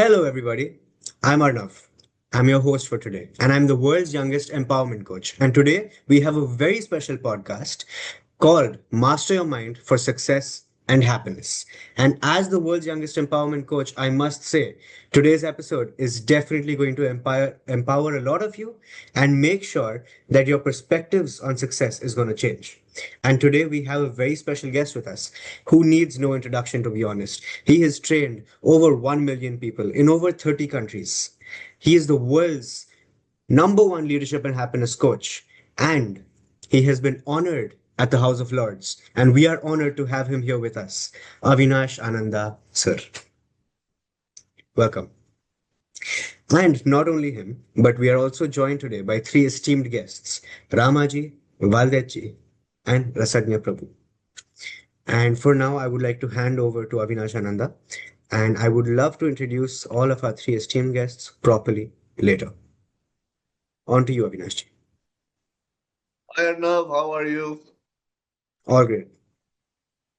Hello, everybody. I'm Arnav. I'm your host for today, and I'm the world's youngest empowerment coach. And today we have a very special podcast called Master Your Mind for Success and Happiness. And as the world's youngest empowerment coach, I must say today's episode is definitely going to empower a lot of you and make sure that your perspectives on success is going to change. And today we have a very special guest with us who needs no introduction, to be honest. He has trained over 1 million people in over 30 countries. He is the world's number one leadership and happiness coach. And he has been honored at the House of Lords. And we are honored to have him here with us. Avinash Ananda, sir. Welcome. And not only him, but we are also joined today by three esteemed guests Ramaji, Valdetji, and Rasajna Prabhu. And for now, I would like to hand over to Avinash Ananda, and I would love to introduce all of our three esteemed guests properly later. On to you, Avinash. Hi Arnav, how are you? All great.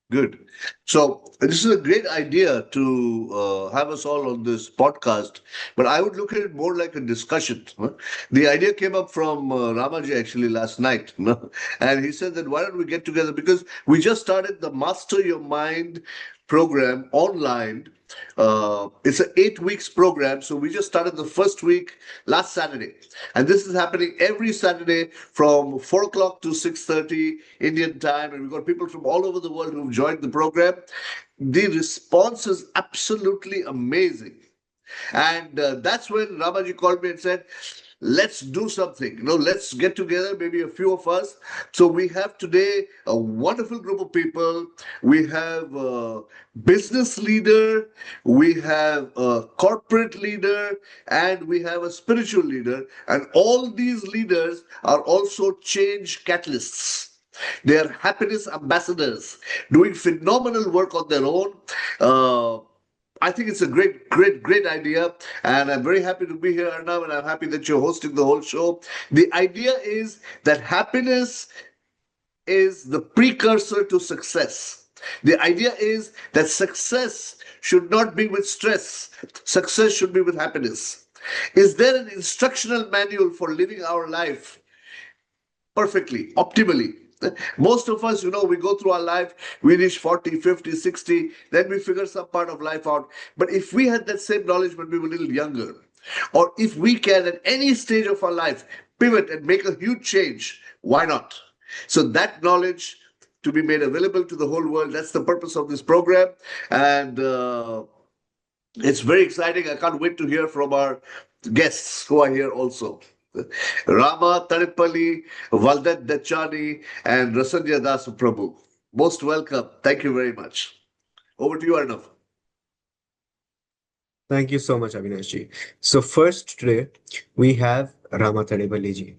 Good. So this is a great idea to have us all on this podcast, but I would look at it more like a discussion. The idea came up from Ramaji actually last night, and he said that why don't we get together because we just started the Master Your Mind program online. It's an 8 weeks program, so we just started the first week last Saturday, and this is happening every Saturday from 4 o'clock to 6:30 Indian time, and we've got people from all over the world who've joined the program. The response is absolutely amazing, and that's when Ramaji called me and said, let's do something, let's get together, maybe a few of us. So we have today a wonderful group of people. We have a business leader, we have a corporate leader, and we have a spiritual leader. And all these leaders are also change catalysts. They are happiness ambassadors doing phenomenal work on their own. I think it's a great idea, and I'm very happy to be here, Arnav, and I'm happy that you're hosting the whole show. The idea is that happiness is the precursor to success. The idea is that success should not be with stress. Success should be with happiness. Is there an instructional manual for living our life perfectly, optimally? Most of us, we go through our life, we reach 40, 50, 60, then we figure some part of life out. But if we had that same knowledge when we were a little younger, or if we can at any stage of our life pivot and make a huge change, why not? So that knowledge to be made available to the whole world, that's the purpose of this program. And it's very exciting. I can't wait to hear from our guests who are here also. Rama, Taripalli, Valdet Dechani, and Rasajna Das Prabhu. Most welcome. Thank you very much. Over to you, Arnav. Thank you so much, Avinashji. So first today, we have Rama Thadepalli.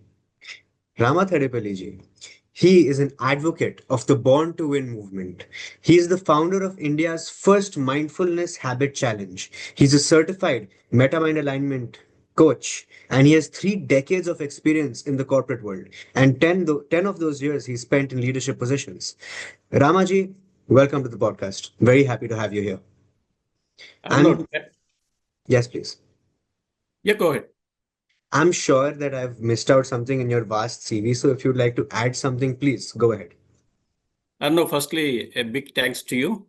Rama Thadepalli, he is an advocate of the Born to Win movement. He is the founder of India's first mindfulness habit challenge. He's a certified meta-mind alignment coach, and he has 3 decades of experience in the corporate world, and 10 of those years he spent in leadership positions. Ramaji, welcome to the podcast. Very happy to have you here. Arnav, Yes, please. yeah, go ahead. I'm sure that I've missed out something in your vast CV, so if you'd like to add something, please go ahead. Arnav, firstly, a big thanks to you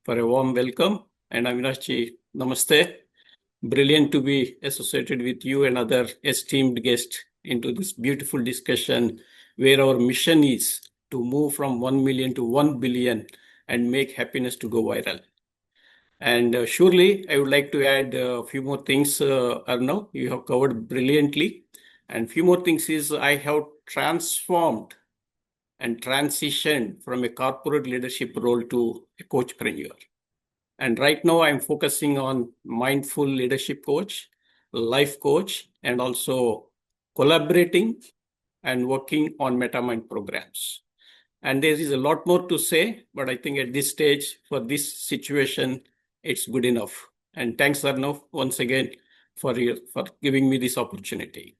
for a warm welcome. And Avinashji, namaste. Brilliant to be associated with you and other esteemed guests into this beautiful discussion where our mission is to move from 1 million to 1 billion and make happiness to go viral. And surely I would like to add a few more things, Arnav. You have covered brilliantly. And few more things is I have transformed and transitioned from a corporate leadership role to a coachpreneur. And right now I'm focusing on mindful leadership coach, life coach, and also collaborating and working on MetaMind programs. And there is a lot more to say, but I think at this stage for this situation, it's good enough. And thanks, Arnav, once again for giving me this opportunity.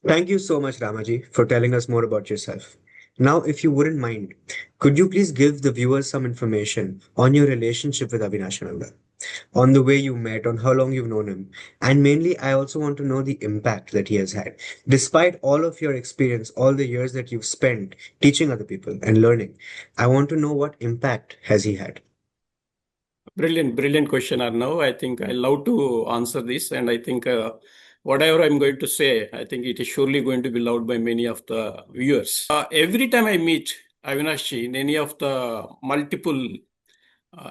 Thank you so much, Ramaji, for telling us more about yourself. Now, if you wouldn't mind, could you please give the viewers some information on your relationship with Avinash Ananda, on the way you met, on how long you've known him, and mainly, I also want to know the impact that he has had. Despite all of your experience, all the years that you've spent teaching other people and learning, I want to know what impact has he had. Brilliant, brilliant question, Arnav. I think I love to answer this, and I think whatever I'm going to say, I think it is surely going to be loved by many of the viewers. Every time I meet Avinash in any of the multiple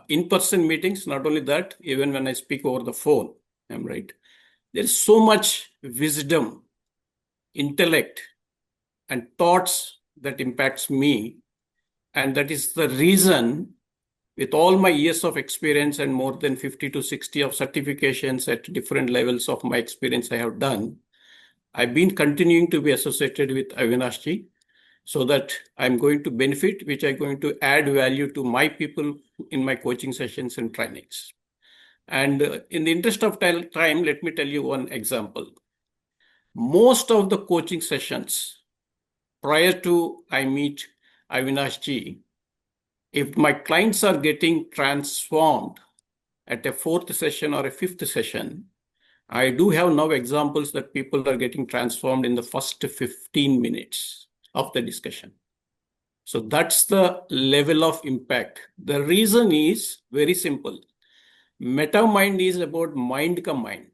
in-person meetings, not only that, even when I speak over the phone, I'm right. There's so much wisdom, intellect, and thoughts that impacts me, and that is the reason, with all my years of experience and more than 50 to 60 of certifications at different levels of my experience I have done, I've been continuing to be associated with Avinash, so that I'm going to benefit, which I'm going to add value to my people in my coaching sessions and trainings. And in the interest of time, let me tell you one example. Most of the coaching sessions prior to I meet Avinash, if my clients are getting transformed at a fourth session or a fifth session, I do have now examples that people are getting transformed in the first 15 minutes of the discussion. So that's the level of impact. The reason is very simple. Meta mind is about mind ka mind.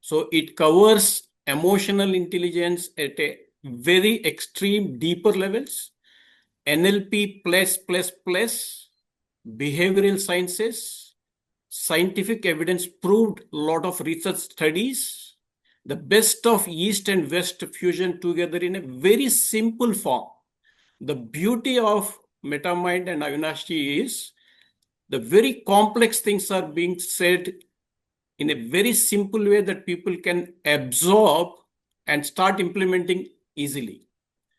So it covers emotional intelligence at a very extreme, deeper levels, NLP plus, behavioral sciences, scientific evidence proved lot of research studies, the best of East and West fusion together in a very simple form. The beauty of MetaMind and Avinash is the very complex things are being said in a very simple way that people can absorb and start implementing easily.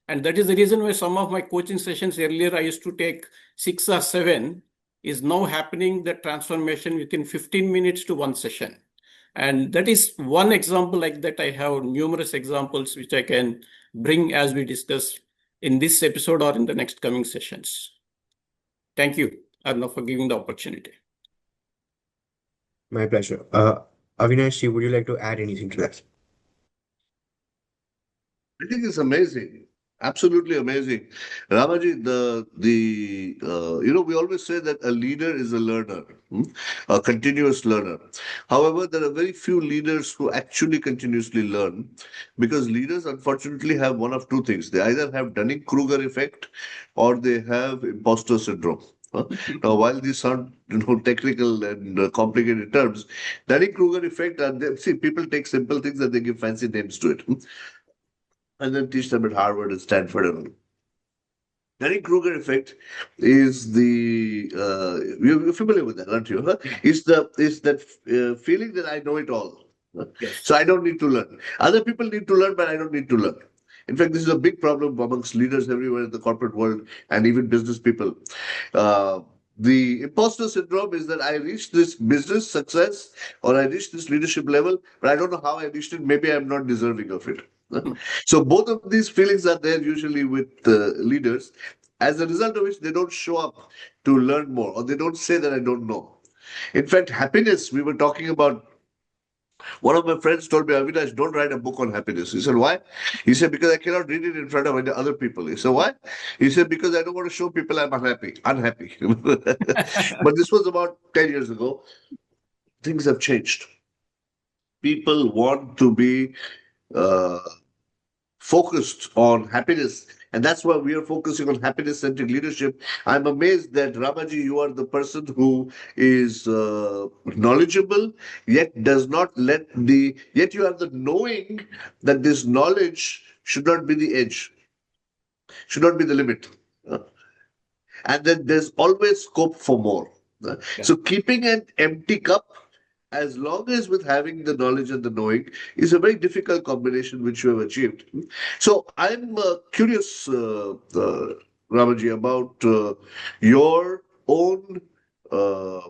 And that is the reason why some of my coaching sessions earlier I used to take 6 or 7 is now happening the transformation within 15 minutes to one session. And that is one example like that. I have numerous examples which I can bring as we discuss in this episode or in the next coming sessions. Thank you, Arnav, for giving the opportunity. My pleasure. Avinash, would you like to add anything to that? I think it's amazing. Absolutely amazing. Ramaji, we always say that a leader is a learner, a continuous learner. However, there are very few leaders who actually continuously learn, because leaders unfortunately have one of two things. They either have Dunning-Kruger effect or they have imposter syndrome. Now, while these sound technical and complicated terms, Dunning-Kruger effect, see, people take simple things and they give fancy names to it. And then teach them at Harvard and Stanford and all. Dunning-Kruger effect is the you're familiar with that, aren't you? Huh? Yeah. Is that feeling that I know it all, Yes. so I don't need to learn. Other people need to learn, but I don't need to learn. In fact, this is a big problem amongst leaders everywhere in the corporate world and even business people. Uh, the imposter syndrome is that I reached this business success or I reached this leadership level, but I don't know how I reached it. Maybe I'm not deserving of it. So both of these feelings are there usually with leaders, as a result of which they don't show up to learn more, or they don't say that I don't know. In fact, happiness, we were talking about. One of my friends told me, Avinash, don't write a book on happiness. He said, why? He said, because I cannot read it in front of other people. He said, why? He said, because I don't want to show people I'm unhappy. But this was about 10 years ago. Things have changed. People want to be uh, focused on happiness. And that's why we are focusing on happiness centric leadership. I'm amazed that Ramaji, you are the person who is knowledgeable, yet does not yet you have the knowing that this knowledge should not be the edge, should not be the limit. And that there's always scope for more. Yeah. So keeping an empty cup, as long as with having the knowledge and the knowing, is a very difficult combination which you have achieved. So I'm curious, Ramaji, about your own uh,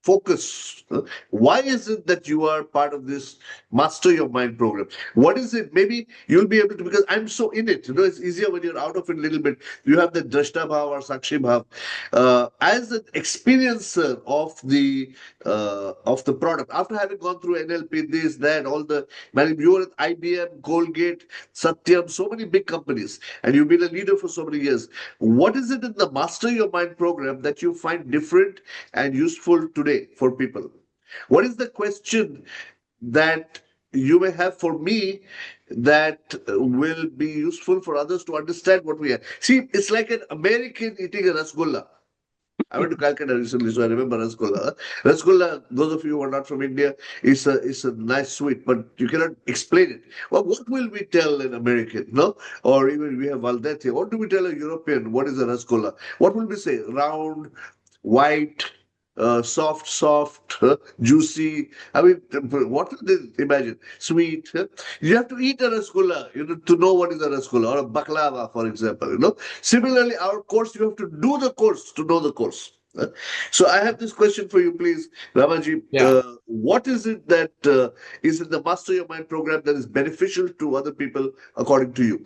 focus. Why is it that you are part of this Master Your Mind program? What is it? Maybe you'll be able to, because I'm so in it. It's easier when you're out of it a little bit. You have the Drashta Bhav or Sakshi Bhav. As an experiencer of the product, after having gone through NLP, this, that, all the, man, you were at IBM, Colgate, Satyam, so many big companies, and you've been a leader for so many years. What is it in the Master Your Mind program that you find different and useful today for people? What is the question that you may have for me that will be useful for others to understand what we are? See, it's like an American eating a rasgulla. I went to Calcutta recently, so I remember rasgulla. Rasgulla, those of you who are not from India, is a nice sweet, but you cannot explain it. Well, what will we tell an American, no? Or even we have Valdet here. What do we tell a European? What is a rasgulla? What will we say? Round, white, soft, juicy. I mean, what will they imagine? Sweet. You have to eat a rasgulla, to know what is a rasgulla, or a baklava, for example. Similarly, our course, you have to do the course to know the course. So I have this question for you, please, Ramaji. Yeah. What is it that is in the Master Your Mind program that is beneficial to other people, according to you?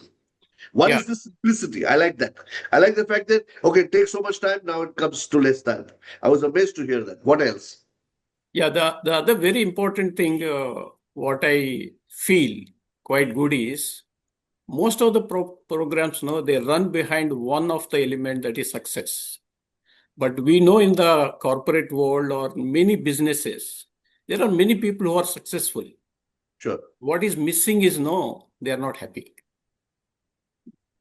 One Yeah. is the simplicity. I like that. I like the fact that, okay, it takes so much time, now it comes to less time. I was amazed to hear that. What else? Yeah. The other very important thing, what I feel quite good is most of the programs, they run behind one of the element that is success. But we know in the corporate world or many businesses, there are many people who are successful. Sure. What is missing is they are not happy.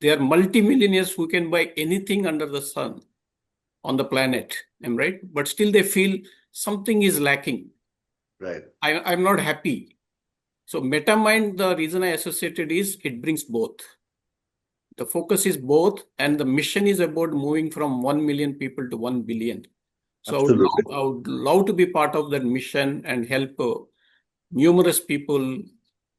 They are multimillionaires who can buy anything under the sun on the planet, am I right? But still they feel something is lacking. Right. I'm not happy. So MetaMind, the reason I associated is it brings both. The focus is both, and the mission is about moving from 1 million people to 1 billion. So Absolutely. I would love to be part of that mission and help numerous people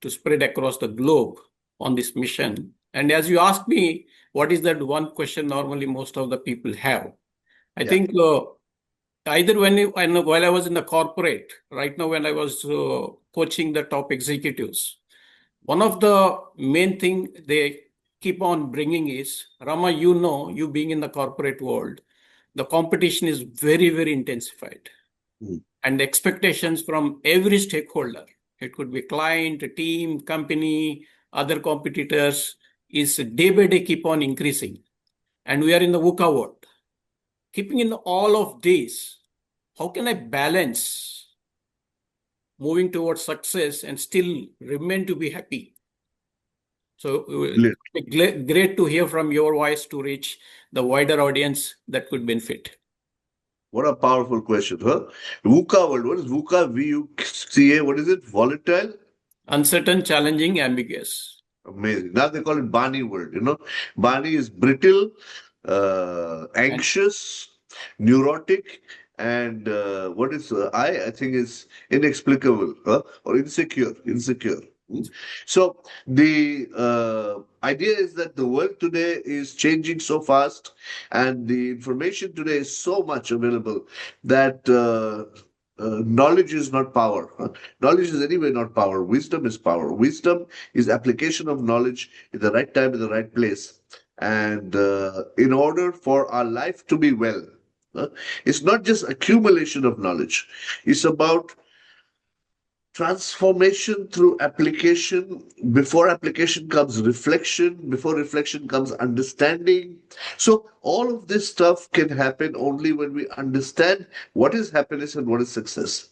to spread across the globe on this mission. And as you ask me, what is that one question normally most of the people have? I Yeah. think either while I was in the corporate, right now when I was coaching the top executives, one of the main thing they keep on bringing is, Rama, you being in the corporate world, the competition is very, very intensified. Mm. And the expectations from every stakeholder, it could be client, team, company, other competitors, is day by day keep on increasing. And we are in the VUCA world. Keeping in all of this, how can I balance moving towards success and still remain to be happy? So Brilliant. great to hear from your voice to reach the wider audience that could benefit. What a powerful question, huh? VUCA world. What is VUCA? VUCA. What is it? Volatile? Uncertain, challenging, ambiguous. Amazing. Now they call it Barney world. Barney is brittle, And anxious, neurotic, and what is I think is inexplicable, or insecure. Insecure. So the idea is that the world today is changing so fast, and the information today is so much available that knowledge is not power. Knowledge is anyway not power. Wisdom is power. Wisdom is application of knowledge in the right time, in the right place. And in order for our life to be well, it's not just accumulation of knowledge. It's about transformation through application. Before application comes reflection. Before reflection comes understanding. So all of this stuff can happen only when we understand what is happiness and what is success.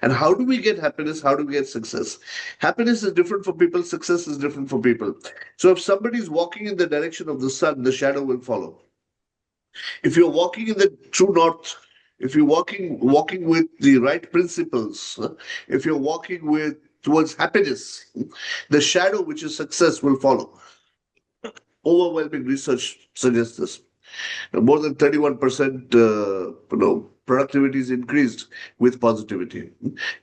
And how do we get happiness? How do we get success? Happiness is different for people. Success is different for people. So if somebody is walking in the direction of the sun, the shadow will follow. If you're walking in the true north, if you're walking with the right principles, if you're walking with towards happiness, the shadow, which is success, will follow. Overwhelming research suggests this. More than 31%, productivity is increased with positivity.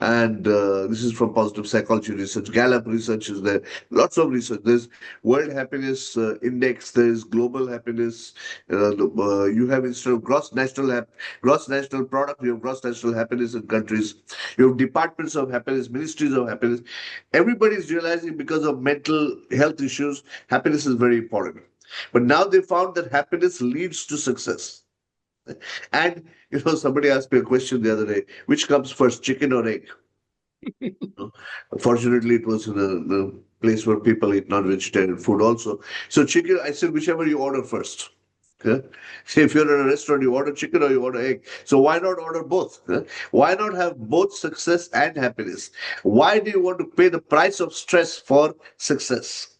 And this is from positive psychology research. Gallup research is there. Lots of research. There's World Happiness Index. There's Global Happiness. You have, instead of gross national product, you have gross national happiness in countries. You have departments of happiness, ministries of happiness. Everybody is realizing, because of mental health issues, happiness is very important. But now they found that happiness leads to success. And somebody asked me a question the other day: which comes first, chicken or egg? Fortunately, it was in a place where people eat non-vegetarian food also. So chicken, I said, whichever you order first. Okay? See, if you're in a restaurant, you order chicken or you order egg. So why not order both? Why not have both success and happiness? Why do you want to pay the price of stress for success?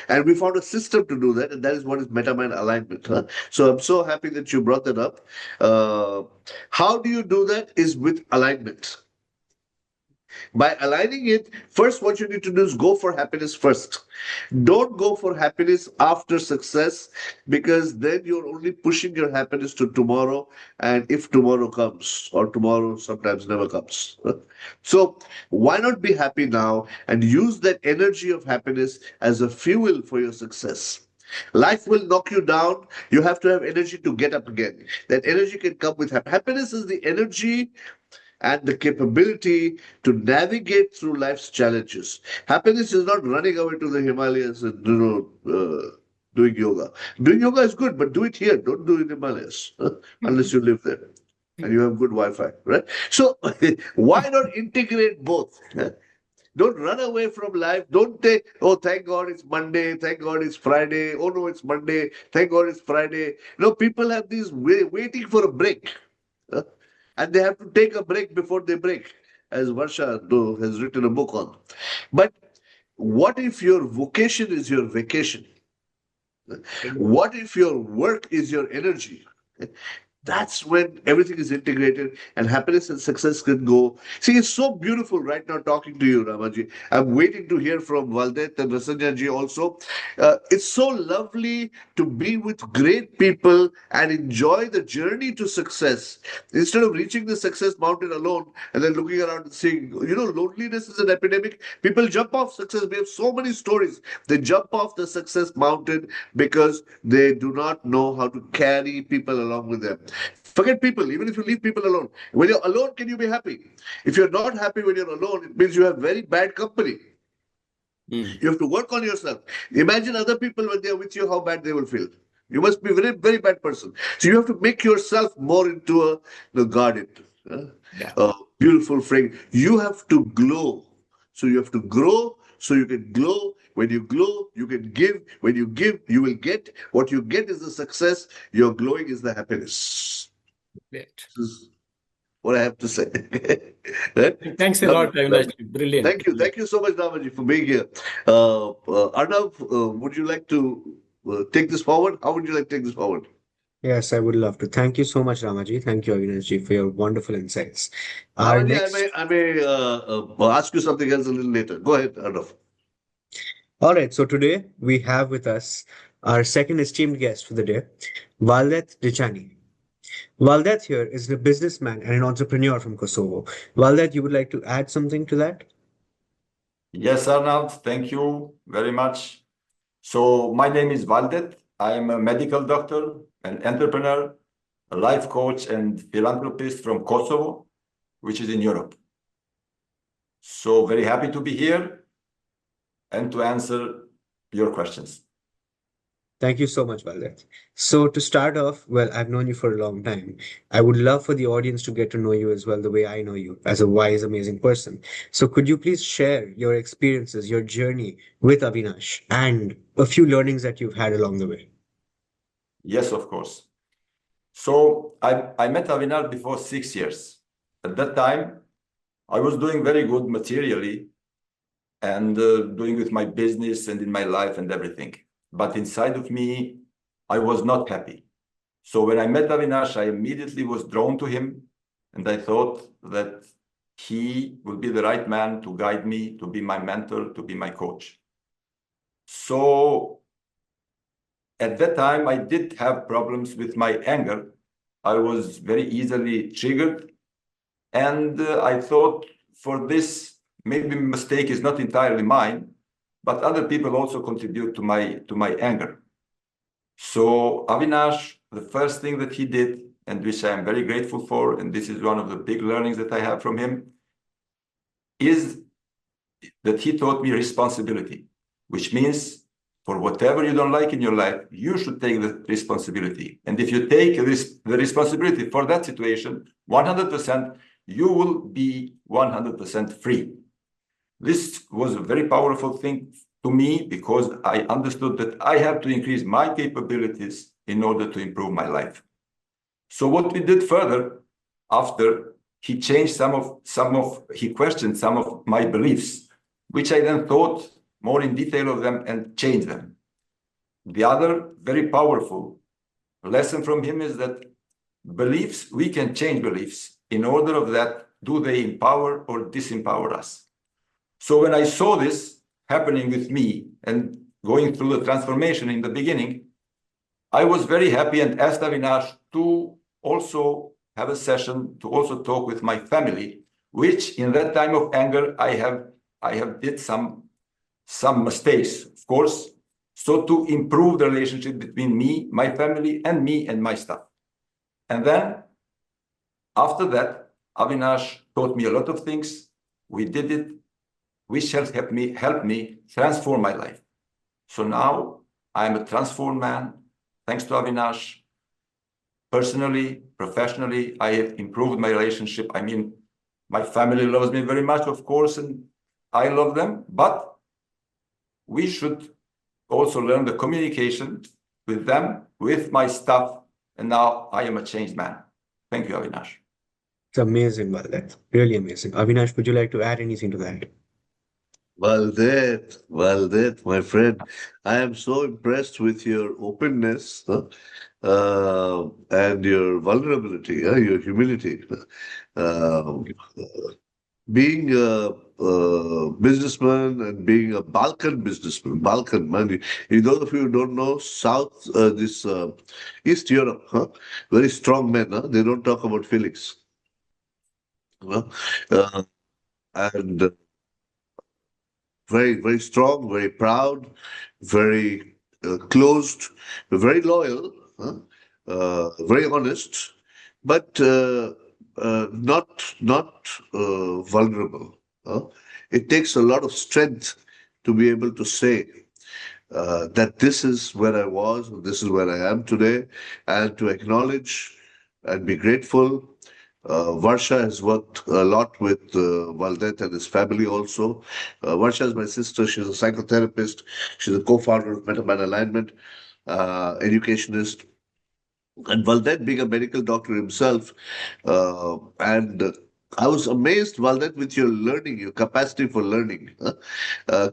And we found a system to do that, and that is what is MetaMind alignment. So I'm so happy that you brought that up. How do you do that? Is with alignment. By aligning it, first, what you need to do is go for happiness first. Don't go for happiness after success, because then you're only pushing your happiness to tomorrow. And if tomorrow comes, or tomorrow sometimes never comes. So, why not be happy now and use that energy of happiness as a fuel for your success? Life will knock you down. You have to have energy to get up again. That energy can come with happiness. Is the energy and the capability to navigate through life's challenges. Happiness is not running away to the Himalayas and doing yoga. Doing yoga is good, but do it here. Don't do it in Himalayas unless you live there and you have good Wi-Fi, right? So why not integrate both? Don't run away from life. Don't take, oh, thank God it's Monday. Thank God it's Friday. Oh, no, it's Monday. Thank God it's Friday. People have these waiting for a break. Uh, and they have to take a break before they break, as Varsha has written a book on. But what if your vocation is your vacation? What if your work is your energy? That's when everything is integrated and happiness and success can go. See, it's so beautiful right now talking to you, Ramaji. I'm waiting to hear from Valdet and Rasajna ji also. It's so lovely to be with great people and enjoy the journey to success instead of reaching the success mountain alone and then looking around and seeing, loneliness is an epidemic. People jump off success. We have so many stories. They jump off the success mountain because they do not know how to carry people along with them. Forget people, even if you leave people alone. When you're alone, can you be happy? If you're not happy when you're alone, it means you have very bad company. You have to work on yourself. Imagine other people when they're with you, how bad they will feel. You must be a very, very bad person. So you have to make yourself more into the garden. A beautiful frame. You have to glow. So you have to grow so you can glow. When you glow, you can give. When you give, you will get. What you get is the success. Your glowing is the happiness. Great. This is what I have to say. Right? Thanks a lot, Avinash. Brilliant. Thank you. Thank you so much, Ramaji, for being here. Arnav, would you like to take this forward? How would you like to take this forward? Yes, I would love to. Thank you so much, Ramaji. Thank you, Avinash for your wonderful insights. Our Ramaji, next, I may ask you something else a little later. Go ahead, Arnav. all right. So today we have with us our second esteemed guest for the day, Valdet Dichani. Valdet here is a businessman and an entrepreneur from Kosovo. Valdet, you would like to add something to that? Yes, Arnav, thank you very much. So my name is Valdet. I am a medical doctor, an entrepreneur, a life coach, and philanthropist from Kosovo, which is in Europe. So very happy to be here and to answer your questions. Thank you so much, Valdet. So to start off, well, I've known you for a long time. I would love for the audience to get to know you as well, the way I know you as a wise, amazing person. So could you please share your experiences, your journey with Avinash, and a few learnings that you've had along the way? Yes, of course. So I met Avinash before 6 years. At that time, I was doing very good materially and doing with my business and in my life and everything. But inside of me, I was not happy. So when I met Avinash, I immediately was drawn to him, and I thought that he will be the right man to guide me, to be my mentor, to be my coach. So at that time, I did have problems with my anger. I was very easily triggered. And I thought for this, maybe mistake is not entirely mine, but other people also contribute to my anger. So Avinash, the first thing that he did, and which I am very grateful for, and this is one of the big learnings that I have from him, is that he taught me responsibility, which means for whatever you don't like in your life, you should take the responsibility. And if you take the responsibility for that situation, 100%, you will be 100% free. This was a very powerful thing to me because I understood that I have to increase my capabilities in order to improve my life. So what we did further, after he changed he questioned some of my beliefs, which I then thought more in detail of them and changed them. The other very powerful lesson from him is that beliefs, we can change beliefs. In order of that, do they empower or disempower us? So when I saw this happening with me and going through the transformation in the beginning, I was very happy and asked Avinash to also have a session to also talk with my family, which in that time of anger, I have did some mistakes, of course, so to improve the relationship between me, my family, and me and my staff. And then after that, Avinash taught me a lot of things. We did it, which has helped me transform my life. So now I'm a transformed man, thanks to Avinash. Personally, professionally, I have improved my relationship. I mean, my family loves me very much, of course, and I love them, but we should also learn the communication with them, with my staff, and now I am a changed man. Thank you, Avinash. It's amazing, Valdet. Really amazing. Avinash, would you like to add anything to that? Valdet, my friend, I am so impressed with your openness, and your vulnerability, your humility. Uh, Being a businessman and being a Balkan businessman, Balkan man. Those of you who don't know, East Europe, very strong men. They don't talk about feelings. Huh? Uh, and very, very strong, very proud, very closed, very loyal, very honest, but not vulnerable. It takes a lot of strength to be able to say that this is where I was, this is where I am today, and to acknowledge and be grateful. Varsha has worked a lot with Valdet and his family also. Varsha is my sister. She's a psychotherapist. She's a co-founder of MetaMan Alignment, educationist. And Valdet being a medical doctor himself, and I was amazed, Valdet, with your learning, your capacity for learning.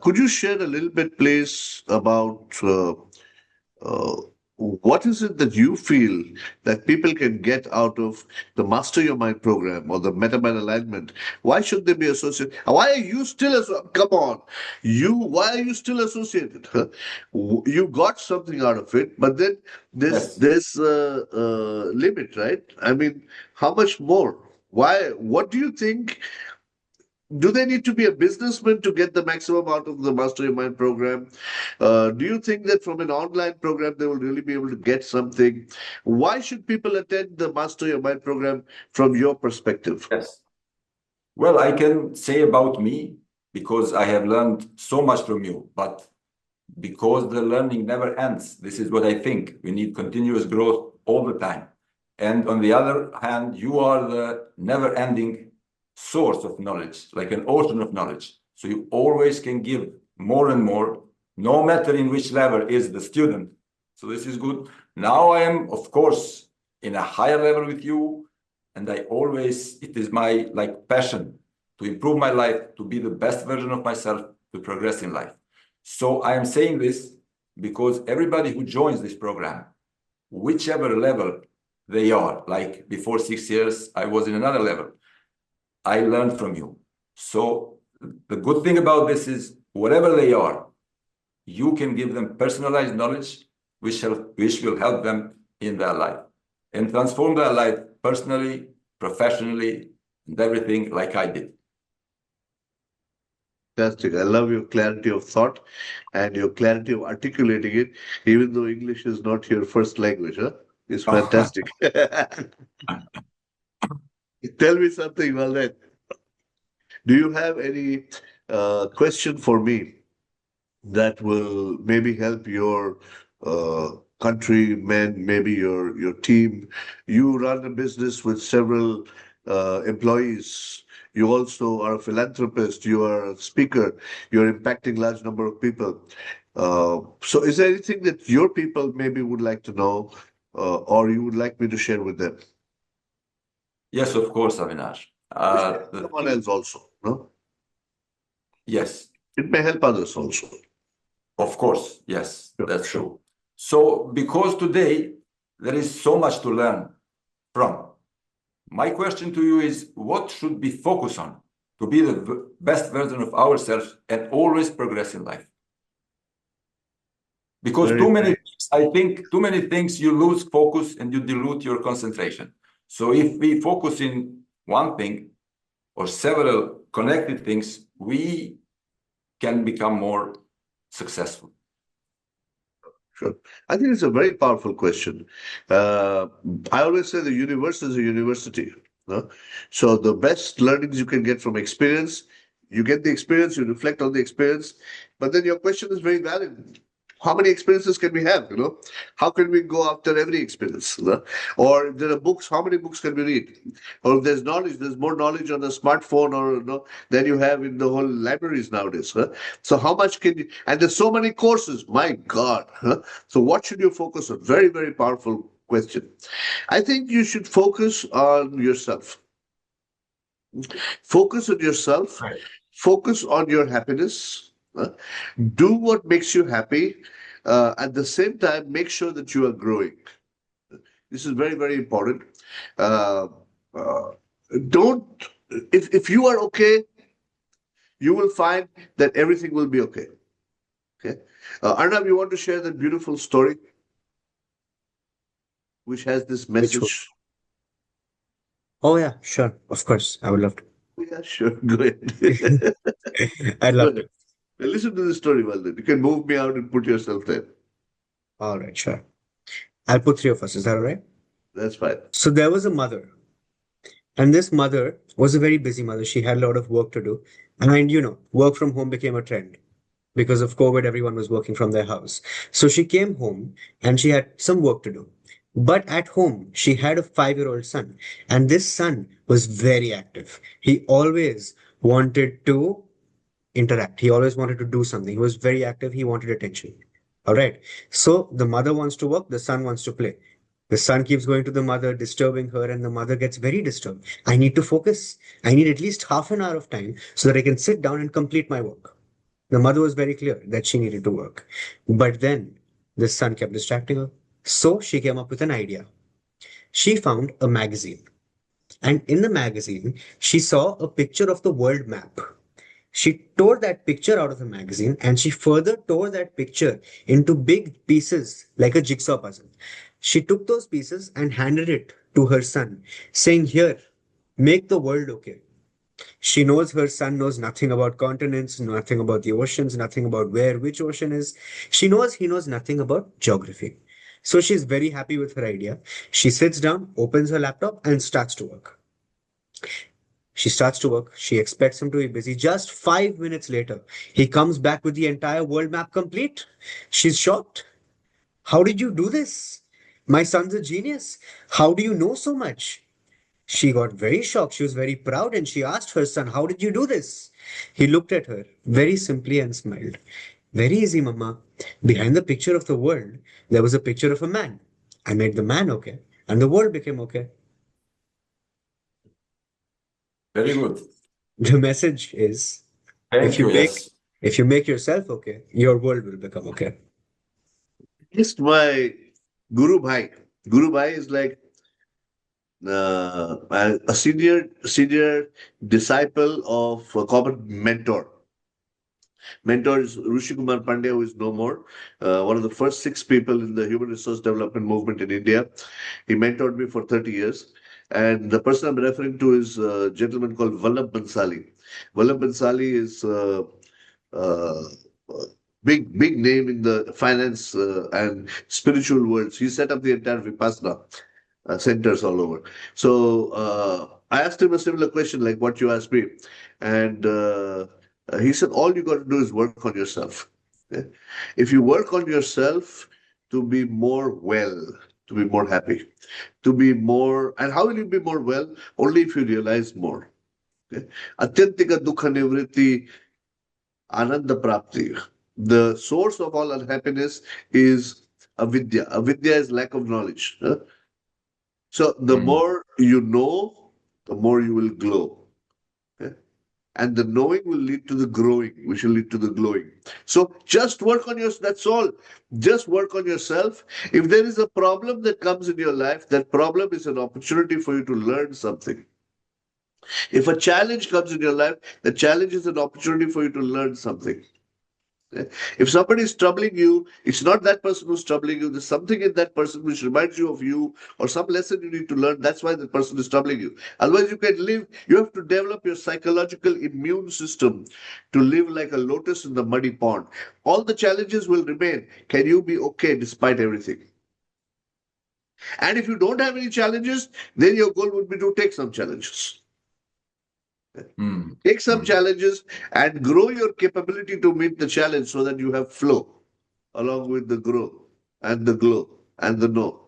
Could you share a little bit, please, about uh, what is it that you feel that people can get out of the Master Your Mind program or the MetaMan Alignment? Why should they be associated? Why are you still come on? Why are you still associated? Huh? You got something out of it, but then Yes. there's a limit, right? I mean, how much more? Why? What do you think? Do they need to be a businessman to get the maximum out of the Master Your Mind program? Do you think that from an online program they will really be able to get something? Why should people attend the Master Your Mind program from your perspective? Yes. Well, I can say about me because I have learned so much from you, but because the learning never ends. This is what I think. We need continuous growth all the time. And on the other hand, you are the never-ending source of knowledge, like an ocean of knowledge. So you always can give more and more, no matter in which level is the student. So this is good. Now I am, of course, in a higher level with you, and it is my passion to improve my life, to be the best version of myself, to progress in life. So I am saying this because everybody who joins this program, whichever level they are, like before 6 years, I was in another level. I learned from you. So the good thing about this is whatever they are, you can give them personalized knowledge which will help them in their life and transform their life personally, professionally, and everything like I did. Fantastic. I love your clarity of thought and your clarity of articulating it, even though English is not your first language, huh? It's fantastic. Tell me something, Valdet. Do you have any question for me that will maybe help your countrymen, maybe your team? You run a business with several employees. You also are a philanthropist. You are a speaker. You're impacting large number of people. So, is there anything that your people maybe would like to know, or you would like me to share with them? Yes, of course, Avinash. This may help someone else also. No, Yes, it may help others also. of course. Yes, Sure, that's sure. true. So, because today there is so much to learn from, my question to you is what should we focus on to be the best version of ourselves and always progress in life? Because Very, very. I think too many things you lose focus and you dilute your concentration. So if we focus in one thing or several connected things, we can become more successful. Sure. I think it's a very powerful question. I always say the universe is a university. No? So the best learnings you can get from experience, you get the experience, you reflect on the experience, but then your question is very valid. How many experiences can we have? How can we go after every experience? Or if there are books, how many books can we read? Or if there's knowledge, there's more knowledge on a smartphone or than you have in the whole libraries nowadays. So how much can you? And there's so many courses. My God. So what should you focus on? Very, very powerful question. I think you should focus on yourself. Focus on yourself. Right. Focus on your happiness. Do what makes you happy. At the same time, make sure that you are growing. This is very, very important. Uh, uh, don't, if you are okay, you will find that everything will be okay. Okay. Arnav, you want to share that beautiful story which has this Which one? message? Oh yeah, sure. Of course. I would love Yeah, sure. Go ahead. to. I'd Go love ahead. to. Well, listen to the story, Valdet. You can move me out and put yourself there. All right, sure. I'll put three of us. Is that all right? That's fine. So there was a mother, and this mother was a very busy mother. She had a lot of work to do. And work from home became a trend. Because of COVID, everyone was working from their house. So she came home and she had some work to do. But at home, she had a 5-year-old son, and this son was very active. He always wanted to interact. He always wanted to do something. He was very active. He wanted attention. All right. So the mother wants to work, the son wants to play. The son keeps going to the mother, disturbing her, and the mother gets very disturbed. I need to focus. I need at least half an hour of time so that I can sit down and complete my work. The mother was very clear that she needed to work. But then the son kept distracting her. So she came up with an idea. She found a magazine. And in the magazine, she saw a picture of the world map. She tore that picture out of the magazine and she further tore that picture into big pieces like a jigsaw puzzle. She took those pieces and handed it to her son, saying, "Here, make the world okay." She knows her son knows nothing about continents, nothing about the oceans, nothing about where which ocean is. She knows he knows nothing about geography. So she's very happy with her idea. She sits down, opens her laptop, and starts to work. She starts to work. She expects him to be busy. Just 5 minutes later, he comes back with the entire world map complete. She's shocked. How did you do this? My son's a genius. How do you know so much? She got very shocked. She was very proud and she asked her son, "How did you do this?" He looked at her very simply and smiled. "Very easy, Mama. Behind the picture of the world, there was a picture of a man. I made the man okay, and the world became okay." Very good. The message is if Thank you you. make Yes. if you make yourself okay, your world will become okay. Just my Guru Bhai. Guru Bhai is like a senior disciple of a common mentor. Mentors Rishi Kumar Pandya, who is no more, one of the first 6 people in the human resource development movement in India. He mentored me for 30 years. And the person I'm referring to is a gentleman called Vallabh Bansali. Vallabh Bansali is uh, big name in the finance and spiritual worlds. He set up the entire Vipassana centers all over. So I asked him a similar question like what you asked me, and he said, all you got to do is work on yourself. Okay? If you work on yourself to be more well, to be more happy, to be more, and how will you be more well? Only if you realize more. Okay? Atyantika dukha nivritti ananda prapti. The source of all unhappiness is avidya. Avidya is lack of knowledge. So the Mm. more you know, the more you will glow. Okay? And the knowing will lead to the growing, which will lead to the glowing. So just work on yourself. That's all. Just work on yourself. If there is a problem that comes in your life, that problem is an opportunity for you to learn something. If a challenge comes in your life, the challenge is an opportunity for you to learn something. If somebody is troubling you, it's not that person who's troubling you. There's something in that person which reminds you of you or some lesson you need to learn. That's why the person is troubling you. Otherwise, you can live, you have to develop your psychological immune system to live like a lotus in the muddy pond. All the challenges will remain. Can you be okay despite everything? And if you don't have any challenges, then your goal would be to take some challenges. Mm. Take some Mm. challenges and grow your capability to meet the challenge so that you have flow along with the grow and the glow and the know.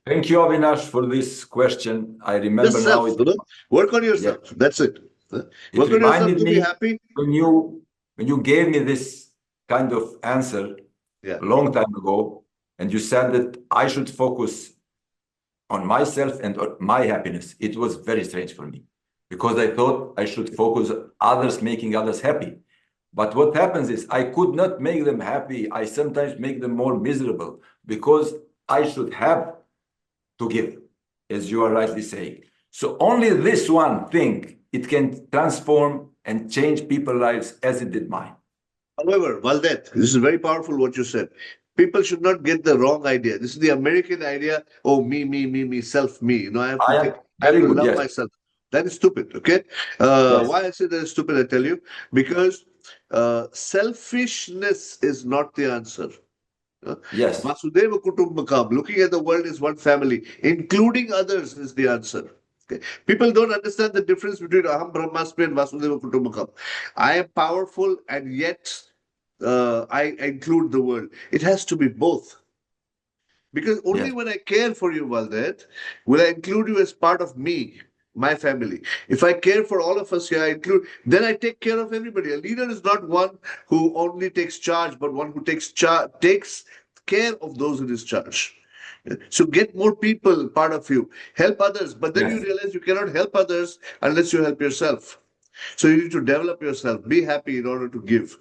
Thank you, Avinash, for this question. I remember Just now self, work on yeah, yourself. That's it. it Work on yourself reminded to be me happy. when you gave me this kind of answer Yeah. a long time ago, and you said that I should focus on myself and on my happiness. It was very strange for me because I thought I should focus on others, making others happy. But what happens is I could not make them happy. I sometimes make them more miserable because I should have to give, as you are rightly saying. So only this one thing, it can transform and change people's lives as it did mine. However, Valdet, this is very powerful what you said. People should not get the wrong idea. This is the American idea. Oh, me, self, me. I have to I take, am I have very to good, love yes, myself. That is stupid. Okay. yes, Why I say that is stupid, I tell you, because selfishness is not the answer. yes, Vasudeva Kutumbakam, looking at the world is one family, including others is the answer. Okay. People don't understand the difference between Aham Brahmasmi and Vasudeva Kutumbakam. I am powerful and yet I include the world. It has to be both. Because only yes, when I care for you, Valdet, will I include you as part of me, my family. If I care for all of us here, I include, then I take care of everybody. A leader is not one who only takes charge, but one who takes care of those in his charge. So get more people part of you. Help others, but then you yes, realize you cannot help others unless you help yourself. So you need to develop yourself, be happy in order to give.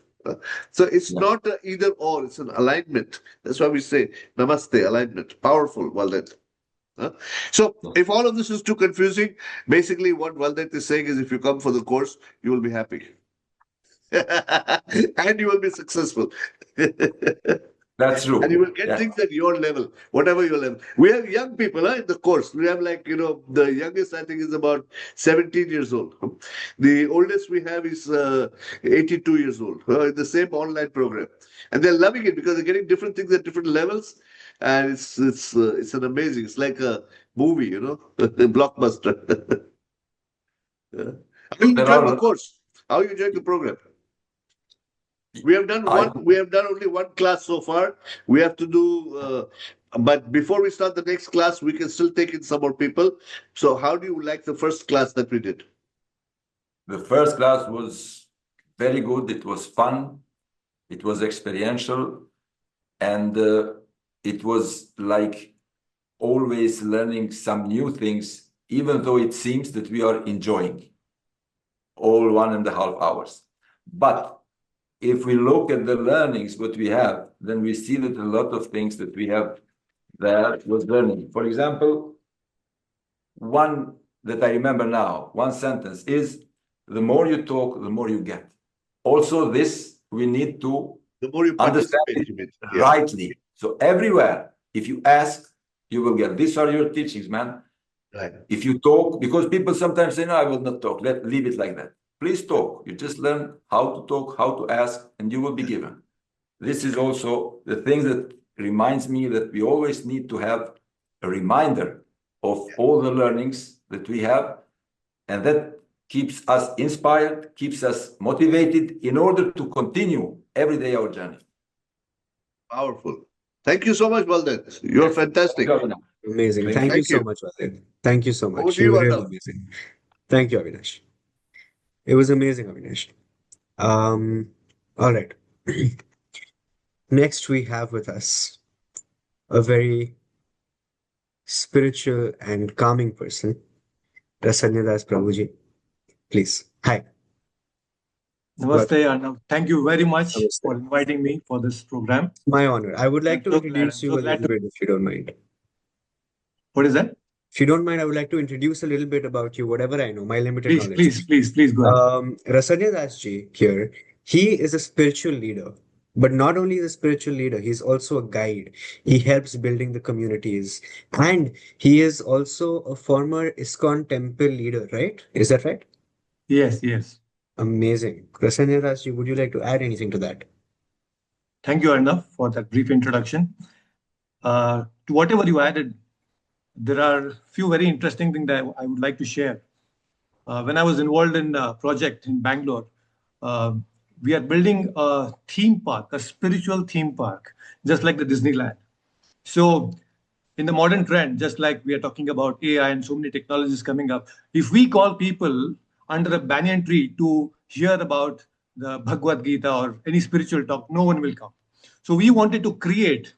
So it's yes. not either or, it's an alignment. That's why we say namaste, alignment. Powerful, Valdet. So Yes. if all of this is too confusing, basically what Valdet is saying is if you come for the course, you will be happy. And you will be successful. That's And you true. will get Yes. things at your level, whatever your level. We have young people in the course. We have the youngest I think is about 17 years old. The oldest we have is 82 years old in the same online program. And they're loving it because they're getting different things at different levels. And it's an amazing, it's like a movie, a blockbuster. Yeah. How are you There enjoying the are, course? How are you enjoying the program? We have done I, one. We have done only one class so far. We have to do, but before we start the next class, we can still take in some more people. So, how do you like the first class that we did? the first class was very good. It was fun. It was experiential. And it was like always learning some new things, even though it seems that we are enjoying all 1.5 hours. But if we look at the learnings, what we have, then we see that a lot of things that we have there was learning. For example, one that I remember now, one sentence is, the more you talk, the more you get. Also, this we need to The more you understand participate, it you mean. rightly. So everywhere, if you ask, you will get. These are your teachings, man. Right. If you talk, because people sometimes say, no, I will not talk. Leave it like that. Please talk. You just learn how to talk, how to ask, and you will be given. This is also the thing that reminds me that we always need to have a reminder of all the learnings that we have, and that keeps us inspired, keeps us motivated in order to continue every day our journey. Powerful. Thank you so much, Valdet. You're fantastic. Amazing. Thank Thank you. you so much, Valdet. Thank you so Over much. to You you, were really Arnav. amazing. Thank you, Avinash. It was amazing, Avinash. All right. Next, we have with us a very spiritual and calming person, Rasajna Das Prabhuji. Please. Hi. Namaste, Arnav. Thank you very much Namaste. for inviting me for this program. My honor. I would like I'm to so glad. introduce I'm you so a glad little to. bit, if you don't mind. What is that? If you don't mind, I would like to introduce a little bit about you, whatever I know, my limited Please, knowledge. please, please, please go ahead. Rasajna Das ji here, he is a spiritual leader. But not only is a spiritual leader, he's also a guide. He helps building the communities. And he is also a former ISKCON temple leader, right? Is that right? Yes, yes. Amazing. Rasajna Das ji, would you like to add anything to that? Thank you, Arnav, for that brief introduction. To whatever you added, there are few very interesting things that I would like to share. When I was involved in a project in Bangalore, uh, we are building a theme park, a spiritual theme park, just like the Disneyland. So, in the modern trend, just like we are talking about AI and so many technologies coming up, if we call people under a banyan tree to hear about the Bhagavad Gita or any spiritual talk, no one will come. So we wanted to create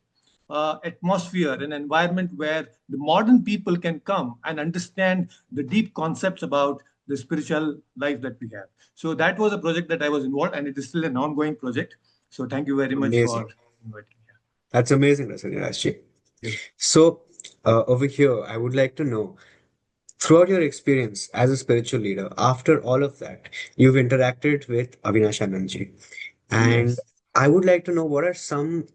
atmosphere, an environment where the modern people can come and understand the deep concepts about the spiritual life that we have. So that was a project that I was involved, and it is still an ongoing project. So thank you very much Amazing. for inviting me. That's amazing, Rasajna Das ji. Yes. So, over here, I would like to know, throughout your experience as a spiritual leader, after all of that, you've interacted with Avinash Anand. And Yes. I would like to know what are some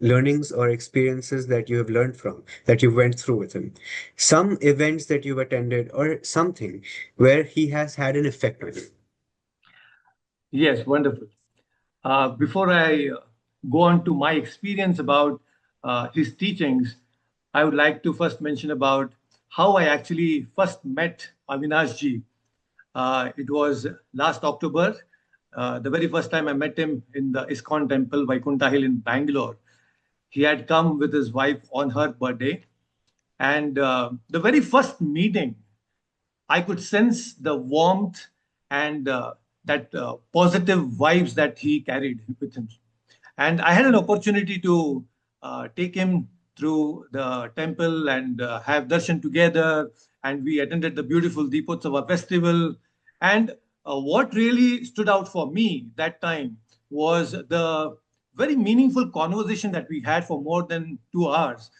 learnings or experiences that you have learned from, that you went through with him. Some events that you've attended or something where he has had an effect on you. Yes, wonderful. Before I go on to my experience about his teachings, I would like to first mention about how I actually first met Avinash ji. It was last October, the very first time I met him in the ISKCON temple, Vaikunta Hill in Bangalore. He had come with his wife on her birthday. And the very first meeting, I could sense the warmth and that positive vibes that he carried with him. And I had an opportunity to take him through the temple and have darshan together. And we attended the beautiful Deepotsava festival. And what really stood out for me that time was the very meaningful conversation that we had for more than 2 hours,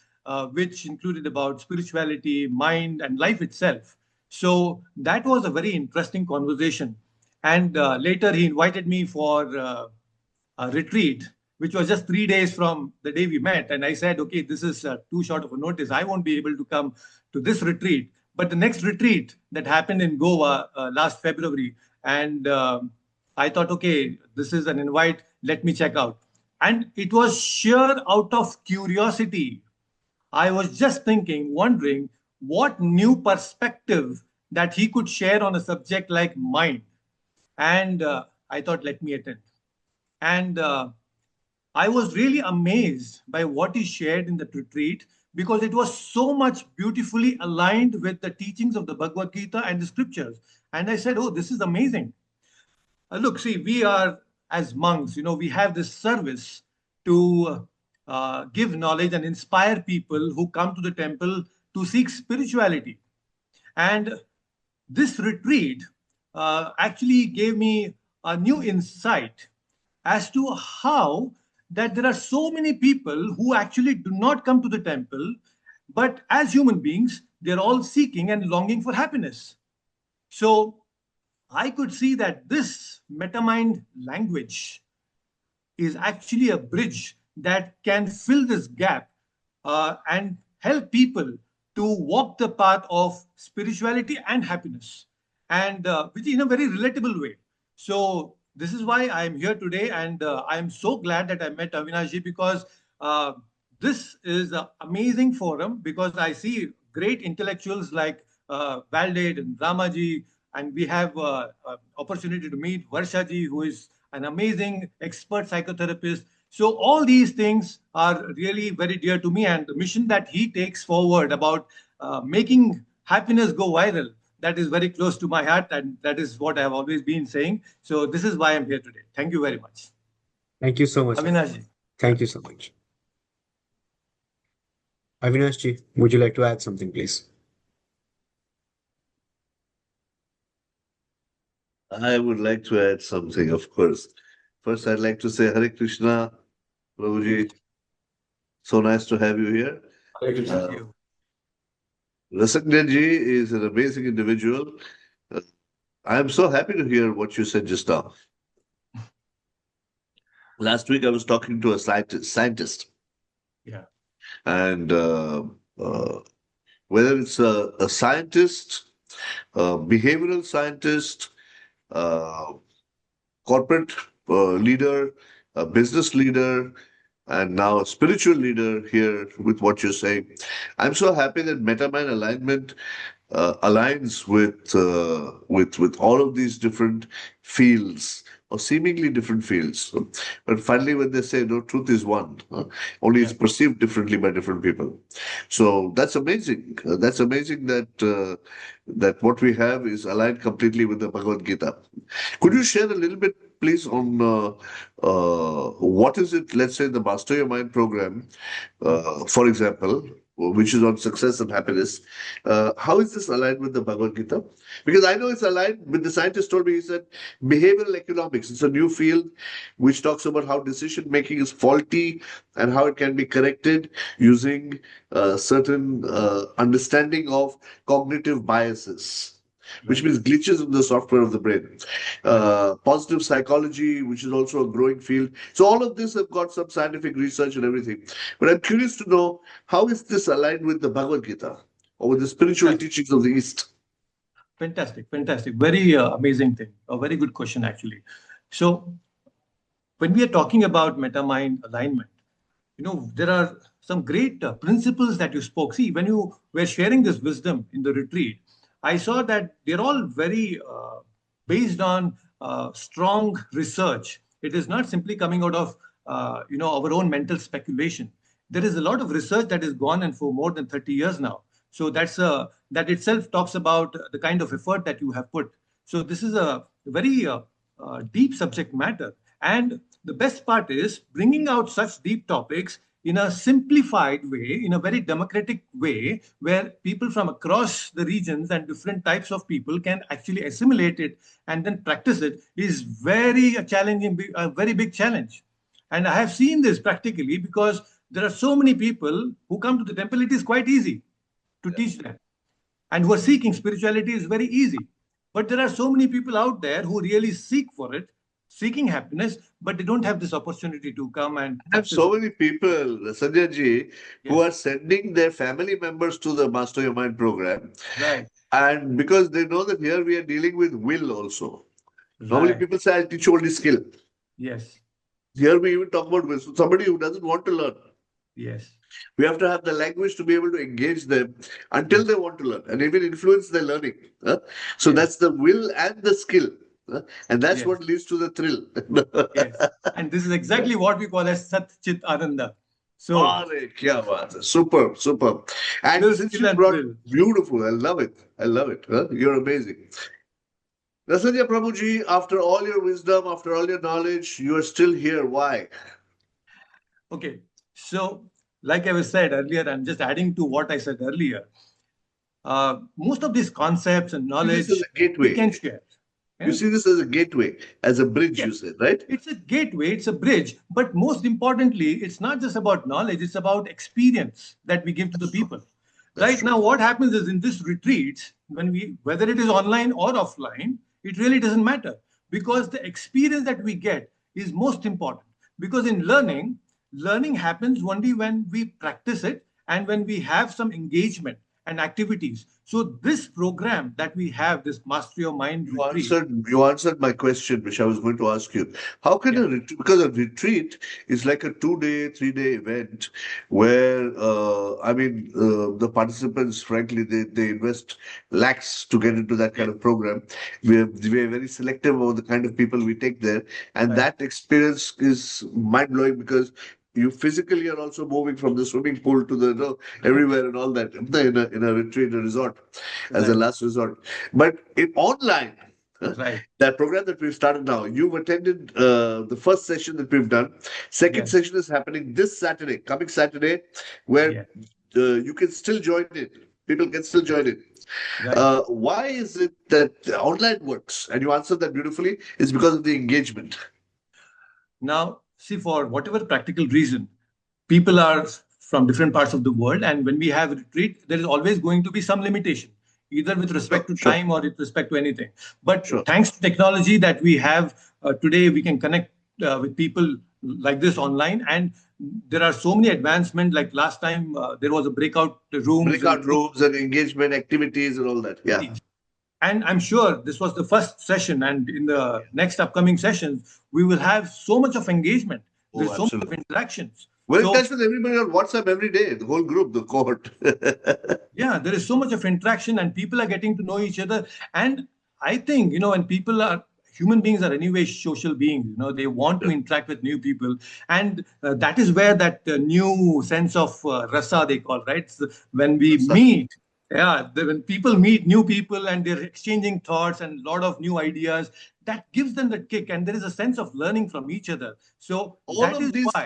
which included about spirituality, mind, and life itself. So that was a very interesting conversation. And later he invited me for a retreat, which was just 3 days from the day we met. And I said, okay, this is too short of a notice. I won't be able to come to this retreat. But the next retreat that happened in Goa last February, and I thought, okay, this is an invite. Let me check out. And it was sheer out of curiosity. I was just thinking, wondering what new perspective that he could share on a subject like mind. And I thought, let me attend. And I was really amazed by what he shared in that retreat because it was so much beautifully aligned with the teachings of the Bhagavad Gita and the scriptures. And I said, oh, this is amazing. Look, see, we are as monks, we have this service to give knowledge and inspire people who come to the temple to seek spirituality. And this retreat actually gave me a new insight as to how that there are so many people who actually do not come to the temple, but as human beings, they're all seeking and longing for happiness. So I could see that this metamind language is actually a bridge that can fill this gap and help people to walk the path of spirituality and happiness, and which in a very relatable way. So this is why I am here today, and I am so glad that I met Avinashji, because uh, this is an amazing forum, because I see great intellectuals like Valdet and Ramaji, and we have opportunity to meet Varshaji, who is an amazing expert psychotherapist. So all these things are really very dear to me, and the mission that he takes forward about making happiness go viral, that is very close to my heart, and that is what I have always been saying. So this is why I'm here today. Thank you very much, Thank you so much. Avinashji. Thank you so much. Avinash ji, would you like to add something, please? I would like to add something, of course. First, I'd like to say Hare Krishna, Prabhuji. So nice to have you here. Hare Krishna. Thank you. Rasajna ji is an amazing individual. I am so happy to hear what you said just now. Last week, I was talking to a scientist, Yeah. and whether it's a scientist, a behavioral scientist, uh, corporate leader, a business leader, and now a spiritual leader here with what you're saying. I'm so happy that MetaMind alignment aligns with all of these different fields or seemingly different fields. But finally, when they say no, truth is one, only it's Yeah. perceived differently by different people. So that's amazing. That's amazing that what we have is aligned completely with the Bhagavad Gita. Could you share a little bit, please, on what is it? Let's say the Master Your Mind program, for example, which is on success and happiness. How is this aligned with the Bhagavad Gita? Because I know it's aligned with the scientist told me, he said behavioral economics. It's a new field which talks about how decision making is faulty and how it can be corrected using certain understanding of cognitive biases. Which means glitches in the software of the brain. Positive psychology, which is also a growing field. So all of this have got some scientific research and everything. But I'm curious to know, how is this aligned with the Bhagavad Gita or with the spiritual Fantastic. teachings of the East? Fantastic. Fantastic. Very amazing thing. A very good question, actually. So when we are talking about MetaMind alignment, there are some great principles that you spoke. See, when you were sharing this wisdom in the retreat, I saw that they're all very based on strong research. It is not simply coming out of our own mental speculation. There is a lot of research that has gone on for more than 30 years now. So that itself talks about the kind of effort that you have put. So this is a very deep subject matter. And the best part is bringing out such deep topics in a simplified way, in a very democratic way, where people from across the regions and different types of people can actually assimilate it and then practice it, is very challenging, a very big challenge. And I have seen this practically, because there are so many people who come to the temple. It is quite easy to teach them, and who are seeking spirituality is very easy. But there are so many people out there who really seek for it, seeking happiness, but they don't have this opportunity to come and I have practice so it. many people, Sanjay ji, who Yes, are sending their family members to the Master Your Mind program. right, And because they know that here we are dealing with will also. Normally right, people say, I'll teach you only skill. yes, Here we even talk about will. So somebody who doesn't want to learn. yes, We have to have the language to be able to engage them until yes, they want to learn and even influence their learning. So yes, that's the will and the skill. And that's yes, what leads to the thrill. yes. And this is exactly what we call as Sat Chit Ananda. So Are, kya baat hai. Superb, superb. And will, since skill, you and brought thrill. beautiful, I love it. I love it. You're amazing. Rasanya Prabhuji, after all your wisdom, after all your knowledge, you are still here. Why? Okay. So, like I was said earlier, I'm just adding to what I said earlier. Most of these concepts and See this as knowledge a we gateway. can share. You Yeah? see this as a gateway, as a bridge, you Yes. said, right? It's a gateway, it's a bridge, but most importantly, it's not just about knowledge, it's about experience that we give to the That's true. people. That's Right true. now, what happens is in this retreats, when we, whether it is online or offline, it really doesn't matter, because the experience that we get is most important. Because in learning happens only when we practice it and when we have some engagement and activities. So this program that we have, this Mastery of Mind retreat. You answered my question, which I was going to ask you. How can Yeah. a retreat, because a retreat is like a 2 day, 3 day event where, the participants, frankly, they invest lakhs to get into that Yeah. kind of program. We are very selective about the kind of people we take there. And Right. that experience is mind blowing because you physically are also moving from the swimming pool to the, everywhere and all that in a retreat, a resort, as a Right. last resort. But in online, Right. that program that we've started now, you've attended the first session that we've done. Second Yes. session is happening this Saturday, coming Saturday, where Yeah. you can still join in. People can still join in. Right. Why is it that online works? And you answered that beautifully. It's because of the engagement. Now, see, for whatever practical reason, people are from different parts of the world, and when we have a retreat, there is always going to be some limitation, either with Sure, respect to sure, time or with respect to anything. But sure. thanks to technology that we have today, we can connect with people like this online, and there are so many advancements. Like last time, there was a breakout rooms in Breakout rooms and engagement activities and all that. Yeah. cities. And I'm sure this was the first session, and in the next upcoming sessions, we will have so much of engagement. Oh, There's so much of absolutely. interactions. We're in So touch with everybody on WhatsApp every day, the whole group, the cohort. yeah, there is so much of interaction, and people are getting to know each other. And I think, when people are human beings are anyway social beings, they want to interact with new people, and that is where that new sense of rasa they call, right? So when we That's right. meet, yeah, when people meet new people and they're exchanging thoughts and a lot of new ideas, that gives them the kick, and there is a sense of learning from each other. So all that of is these why.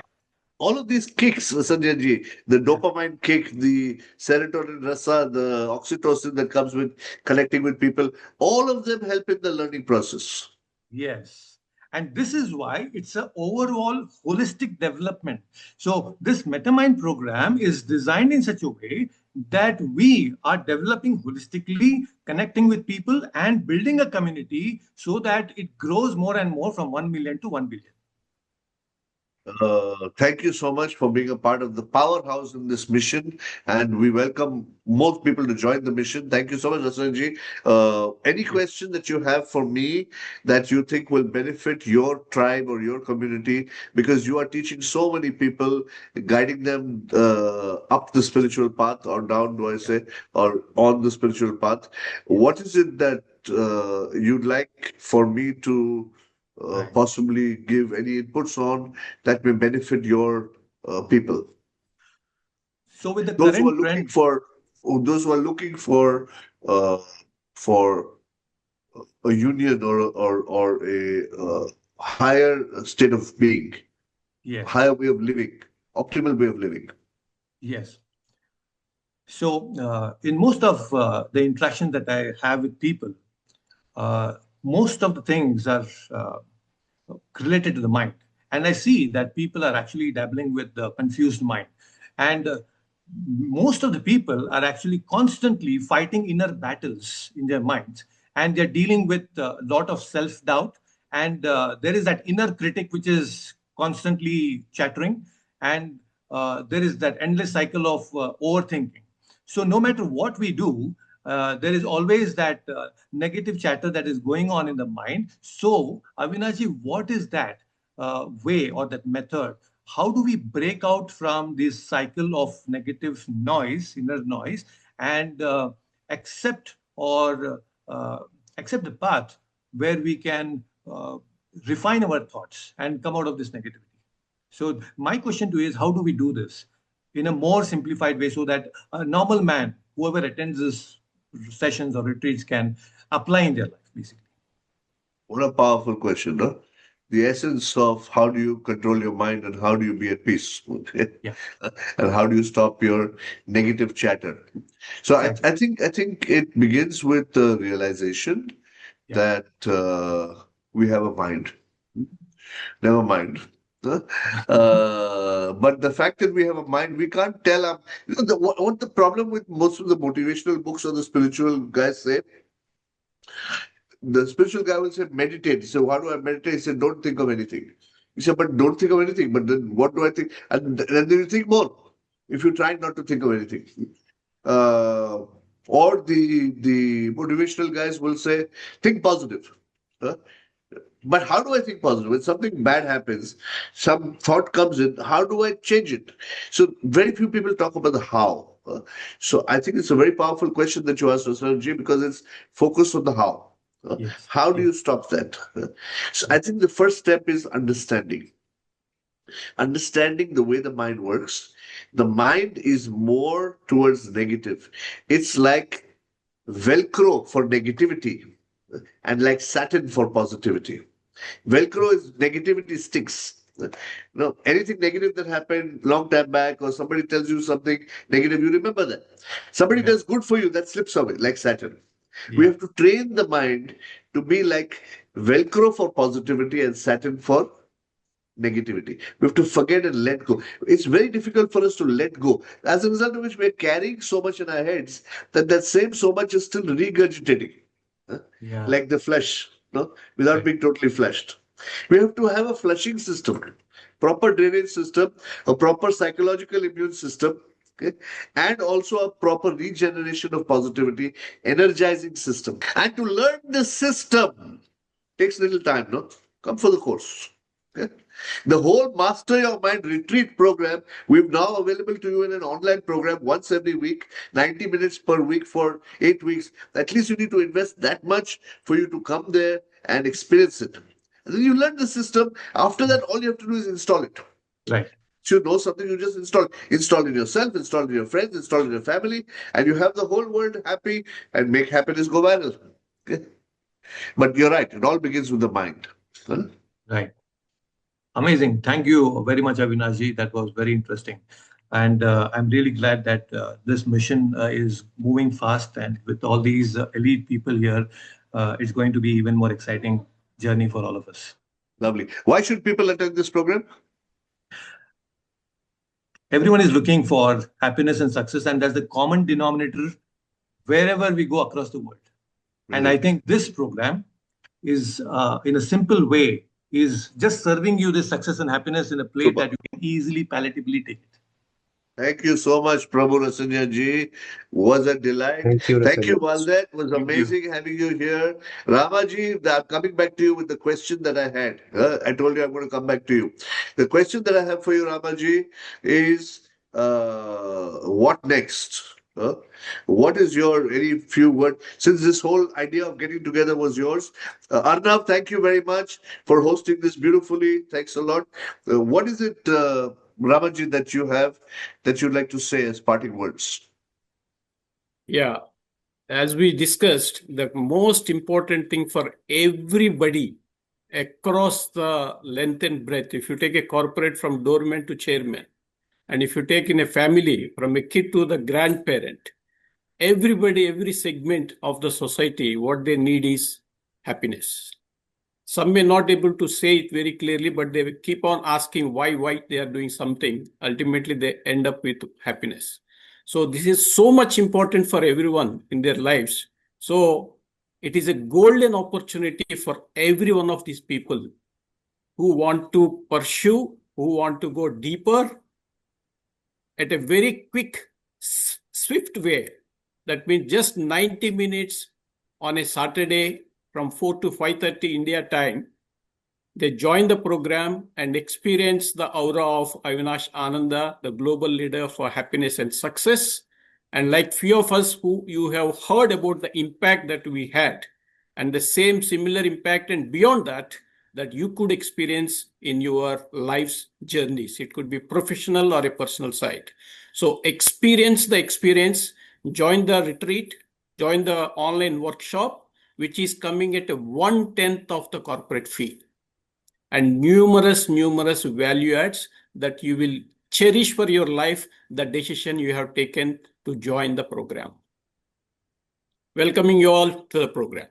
all of these kicks, Sanjay ji, the Yeah. dopamine kick, the serotonin rasa, the oxytocin that comes with connecting with people, all of them help in the learning process. Yes. And this is why it's an overall holistic development. So, this MetaMind program is designed in such a way that we are developing holistically, connecting with people, and building a community so that it grows more and more from 1 million to 1 billion. Thank you so much for being a part of the powerhouse in this mission, and we welcome more people to join the mission. Thank you so much, Rasajna. Any question that you have for me that you think will benefit your tribe or your community, because you are teaching so many people, guiding them up the spiritual path or down, do I say, or on the spiritual path. What is it that you'd like for me to Right. possibly give any inputs on that may benefit your people? So, with the Those who are current looking trend, for those who are looking uh, for a union or a higher state of being, yes, higher way of living, optimal way of living. yes. So, in most of the interaction that I have with people, most of the things are related to the mind. And I see that people are actually dabbling with the confused mind. And most of the people are actually constantly fighting inner battles in their minds. And they're dealing with a lot of self doubt. And there is that inner critic which is constantly chattering. And there is that endless cycle of overthinking. So, no matter what we do, there is always that negative chatter that is going on in the mind. So, Avinashi, what is that way or that method? How do we break out from this cycle of negative noise, inner noise, and accept or accept the path where we can refine our thoughts and come out of this negativity? So, my question to you is, how do we do this in a more simplified way so that a normal man, whoever attends this sessions or retreats, can apply in their life, basically? What a powerful question, no? The essence of how do you control your mind and how do you be at peace, okay? Yeah, And how do you stop your negative chatter? So exactly. I think it begins with the realization Yeah, that we have a mind. Never mind. Huh? But the fact that we have a mind, we can't tell. What the problem with most of the motivational books or the spiritual guys say, the spiritual guy will say, meditate. So how do I meditate? He said, don't think of anything. He said, but don't think of anything. But then what do I think? And then you think more if you try not to think of anything. Uh, or the motivational guys will say, think positive. Huh? But how do I think positive? When something bad happens, some thought comes in, how do I change it? So very few people talk about the how. So I think it's a very powerful question that you asked, Rasajna, because it's focused on the how. Yes. How do Yes. you stop that? So I think the first step is understanding. Understanding the way the mind works. The mind is more towards negative. It's like Velcro for negativity and like satin for positivity. Velcro is negativity sticks. Anything negative that happened long time back, or somebody tells you something negative, you remember that. Somebody Yeah. does good for you, that slips away like satin. We Yeah. have to train the mind to be like Velcro for positivity and satin for negativity. We have to forget and let go. It's very difficult for us to let go. As a result of which we're carrying so much in our heads that that same so much is still regurgitating, huh? Yeah. Like the flesh, no? Without Right. being totally flushed. We have to have a flushing system, proper drainage system, a proper psychological immune system, okay, and also a proper regeneration of positivity, energizing system. And to learn the system takes little time, no? Come for the course. Okay? The whole Master Your Mind retreat program, we've now available to you in an online program once every week, 90 minutes per week for 8 weeks. At least you need to invest that much for you to come there and experience it. And then you learn the system. After that, all you have to do is install it. Right. So you know something, you just install. Install in yourself, install in your friends, install in your family, and you have the whole world happy and make happiness go viral. Okay? But you're right, it all begins with the mind. Huh? Right. Amazing. Thank you very much, Avinashji. That was very interesting. And I'm really glad that this mission is moving fast. And with all these elite people here, it's going to be even more exciting journey for all of us. Lovely. Why should people attend this program? Everyone is looking for happiness and success, and that's the common denominator wherever we go across the world. And I think this program is, in a simple way, is just serving you this success and happiness in a plate Super. that you can easily, palatably take it. Thank you so much, Prabhu Rasajna ji. Was a delight. Thank you, Thank you, Rasajna. Valdet. It was Thank you. amazing having you here. Rama ji, I'm coming back to you with the question that I had. I told you I'm going to come back to you. The question that I have for you, Rama ji, is what next? What is your any few words? Since this whole idea of getting together was yours, Arnav, thank you very much for hosting this beautifully. Thanks a lot. What is it, Ramaji, that you have that you'd like to say as parting words? Yeah, as we discussed, the most important thing for everybody across the length and breadth, if you take a corporate from doorman to chairman, and if you take in a family from a kid to the grandparent, everybody, every segment of the society, what they need is happiness. Some may not able to say it very clearly, but they will keep on asking why they are doing something. Ultimately, they end up with happiness. So this is so much important for everyone in their lives. So it is a golden opportunity for every one of these people who want to pursue, who want to go deeper at a very quick, swift way. That means just 90 minutes on a Saturday from 4 to 5:30 India time. They join the program and experience the aura of Avinash Ananda, the global leader for happiness and success. And like few of us who you have heard about the impact that we had, and the same similar impact and beyond that, that you could experience in your life's journeys. It could be professional or a personal side. So experience the experience, join the retreat, join the online workshop, which is coming at a 1/10 of the corporate fee, and numerous value adds that you will cherish for your life, the decision you have taken to join the program. Welcoming you all to the program.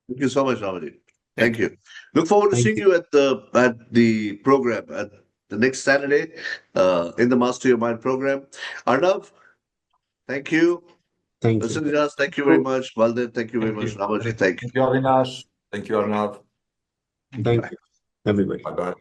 Thank you so much, Ramaji. Thank Thank you. Look forward to Thank seeing you. you at the program at the next Saturday in the Master Your Mind program. Arnav, thank you. Thank you. Rasajna, thank you very much. Valdet, thank you very much. Ramaji, thank you. Thank you, Avinash. Thank you, Arnav. Thank you, everybody. Bye-bye.